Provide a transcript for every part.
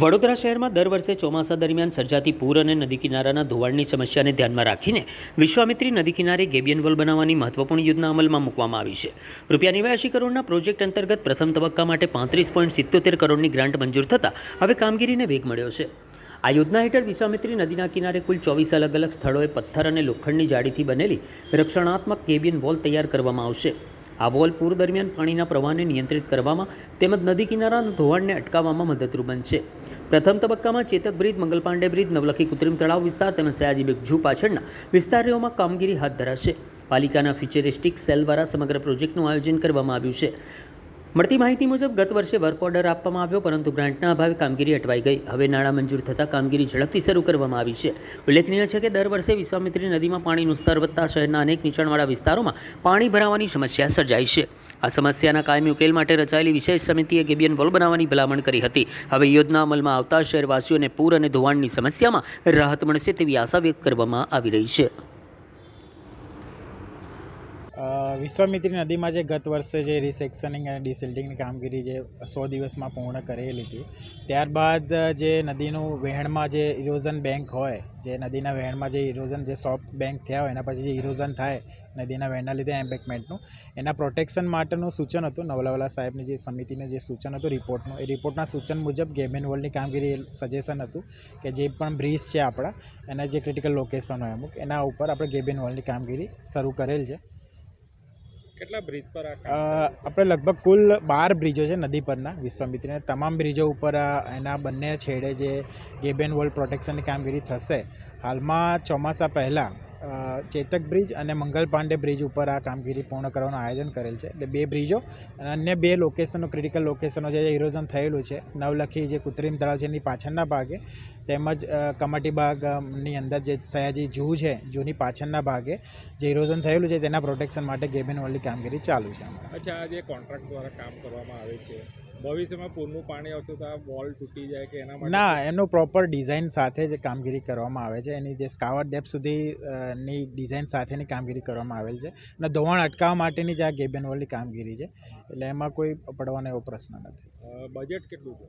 વડોદરા શહેરમાં દર વર્ષે ચોમાસા દરમિયાન સર્જાતી પૂર અને નદી કિનારાના ધોવાણની સમસ્યાને ધ્યાનમાં રાખીને વિશ્વામિત્રી નદી કિનારે ગેબિયન વોલ બનાવવાની મહત્વપૂર્ણ યોજના અમલમાં મૂકવામાં આવી છે. ₹89 કરોડના પ્રોજેક્ટ અંતર્ગત પ્રથમ તબક્કા માટે 35.77 કરોડની ગ્રાન્ટ મંજૂર થતાં હવે કામગીરીને વેગ મળ્યો છે. આ યોજના હેઠળ વિશ્વામિત્રી નદીના કિનારે કુલ 24 અલગ અલગ સ્થળોએ પથ્થર અને લોખંડની જાળીથી બનેલી રક્ષણાત્મક ગેબિયન વોલ તૈયાર કરવામાં આવશે. આ વોલ પૂર દરમિયાન પાણીના પ્રવાહને નિયંત્રિત કરવામાં તેમજ નદી કિનારાના ધોવાણને અટકાવવામાં મદદરૂપ બનશે. પ્રથમ તબક્કામાં ચેતક બ્રિજ, મંગલ પાંડે બ્રિજ, નવલખી કૃત્રિમ તળાવ વિસ્તાર તેમજ સયાજીબેગ ઝૂ પાછળના વિસ્તારોમાં કામગીરી હાથ ધરાશે. પાલિકાના ફ્યુચરિસ્ટિક સેલ દ્વારા સમગ્ર પ્રોજેક્ટનું આયોજન કરવામાં આવ્યું છે. મળતી માહિતી મુજબ ગત વર્ષે વર્ક ઓર્ડર આપવામાં આવ્યો, પરંતુ ગ્રાન્ટના અભાવે કામગીરી અટવાઈ ગઈ. હવે નાણાં મંજૂર થતાં કામગીરી ઝડપથી શરૂ કરવામાં આવી છે. ઉલ્લેખનીય છે કે દર વર્ષે વિશ્વામિત્રી નદીમાં પાણીનું સ્તર વધતા શહેરના અનેક નીચાણવાળા વિસ્તારોમાં પાણી ભરાવાની સમસ્યા સર્જાઈ છે. આ સમસ્યાના કાયમી ઉકેલ માટે રચાયેલી વિશેષ સમિતિએ ગેબિયન વોલ બનાવવાની ભલામણ કરી હતી. હવે યોજના અમલમાં આવતા શહેરવાસીઓને પૂર અને ધોવાણની સમસ્યામાં રાહત મળશે તેવી આશા વ્યક્ત કરવામાં આવી રહી છે. વિશ્વામિત્રી નદીમાં જે ગત વર્ષે જે રિસેક્શનિંગ અને ડિસિલ્ટિંગની કામગીરી જે 100 દિવસમાં પૂર્ણ કરેલી હતી, ત્યારબાદ જે નદીનું વહેણમાં જે ઇરોઝન બેંક હોય, જે નદીના વહેણમાં જે ઇરોઝન જે સોફ્ટ બેંક થયા હોય એના પછી જે ઇરોઝન થાય નદીના વહેણના લીધે એમ્બેકમેન્ટનું, એના પ્રોટેક્શન માટેનું સૂચન હતું. નવલાવાલા સાહેબની જે સમિતિનું જે સૂચન હતું રિપોર્ટનું, એ રિપોર્ટના સૂચન મુજબ ગેબિયન વોલની કામગીરી સજેશન હતું કે જે પણ બ્રિજ છે આપણા, એના જે ક્રિટિકલ લોકેશન હોય અમુક, એના ઉપર આપણે ગેબિયન વોલની કામગીરી શરૂ કરેલ છે. કેટલા બ્રિજ પર આપણે લગભગ કુલ 12 બ્રિજો છે નદી પરના વિશ્વામિત્રીના. તમામ બ્રિજો ઉપર એના બંને છેડે જે ગેબિયન વોલ પ્રોટેક્શનની કામગીરી થશે. હાલમાં ચોમાસા પહેલાં ચેતક બ્રિજ અને મંગલ પાંડે બ્રિજ ઉપર આ કામગીરી પૂર્ણ કરવાનું આયોજન કરેલ છે. એટલે 2 બ્રિજો અને અન્ય 2 લોકેશનો, ક્રિટિકલ લોકેશનો જે ઇરોઝન થયેલું છે, નવલખી જે કૃત્રિમ તળાવ છે એની પાછળના ભાગે, તેમજ કમાટી બાગની અંદર જે સયાજી ઝૂ છે, ઝૂની પાછળના ભાગે જે ઇરોઝન થયેલું છે તેના પ્રોટેક્શન માટે ગેબિયન વોલની કામગીરી ચાલુ છે. અચ્છા, આ જે કોન્ટ્રાક્ટ દ્વારા કામ કરવામાં આવે છે, ભવિષ્યમાં પૂરનું પાણી આવશે તો આ વોલ તૂટી જાય કે એના માટે? ના, એનું પ્રોપર ડિઝાઇન સાથે જ કામગીરી કરવામાં આવે છે. એની જે સ્કાવર ડેપ્થ સુધી ની ડિઝાઇન સાથેની કામગીરી કરવામાં આવેલ છે અને ધોવાણ અટકાવવા માટેની જ આ ગેબિયન વોલની કામગીરી છે. એટલે એમાં કોઈ પડવાનો એવો પ્રશ્ન નથી. બજેટ કેટલું છે?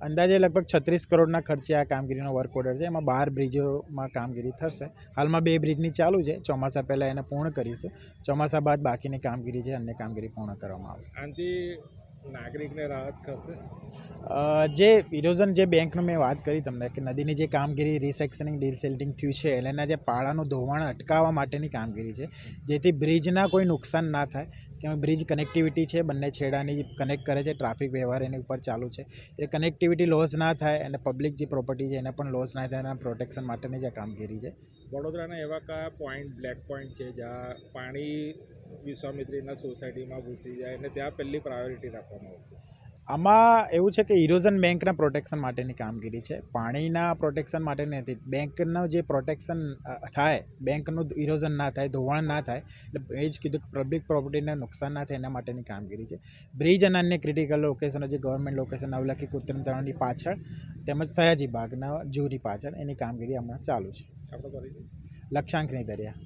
અંદાજે લગભગ 36 કરોડના ખર્ચે આ કામગીરીનો વર્ક ઓર્ડર છે. એમાં 12 બ્રિજોમાં કામગીરી થશે. હાલમાં 2 બ્રિજની ચાલુ છે. ચોમાસા પહેલાં એને પૂર્ણ કરીશું. ચોમાસા બાદ બાકીની કામગીરી છે, અન્ય કામગીરી પૂર્ણ કરવામાં આવશે. આનાથી નાગરિકને રાહત થશે? જે ઇરોઝન જે બેંકનું મેં વાત કરી તમને કે નદીની જે કામગીરી રિસેક્શનિંગ ડિસિલ્ટિંગ થયું છે, એટલે એના જે પાળાનું ધોવાણ અટકાવવા માટેની કામગીરી છે, જેથી બ્રિજના કોઈ નુકસાન ના થાય. કે બ્રિજ કનેક્ટિવિટી છે, બંને છેડાની કનેક્ટ કરે છે, ટ્રાફિક વ્યવહાર એની ઉપર ચાલુ છે, એ કનેક્ટિવિટી લોસ ના થાય અને પબ્લિક જે પ્રોપર્ટી છે એને પણ લોસ ના થાય, એના પ્રોટેક્શન માટેની જે કામગીરી છે. વડોદરાના એવા કયા પોઈન્ટ, બ્લેક પોઈન્ટ છે જ્યાં પાણી વિશ્વામિત્રીના સોસાયટીમાં ઘૂસી જાય અને ત્યાં પહેલી પ્રાયોરિટી રાખવામાં આવશે? આમાં એવું છે કે ઇરોઝન બેંકના પ્રોટેક્શન માટેની કામગીરી છે, પાણીના પ્રોટેક્શન માટેની નથી. બેંકનું જે પ્રોટેક્શન થાય, બેંકનું ઇરોઝન ના થાય, ધોવાણ ના થાય, એટલે એ જ કીધું કે પબ્લિક પ્રોપર્ટીને નુકસાન ના થાય એના માટેની કામગીરી છે. બ્રિજ અને અન્ય ક્રિટિકલ લોકેશનો જે ગવર્મેન્ટ લોકેશન નવલખી કૃત્રિમ તળાવની પાછળ તેમજ સયાજી બાગના ઝૂની પાછળ, એની કામગીરી હમણાં ચાલુ છે. આપણે કરી લક્ષાંકની દરિયા.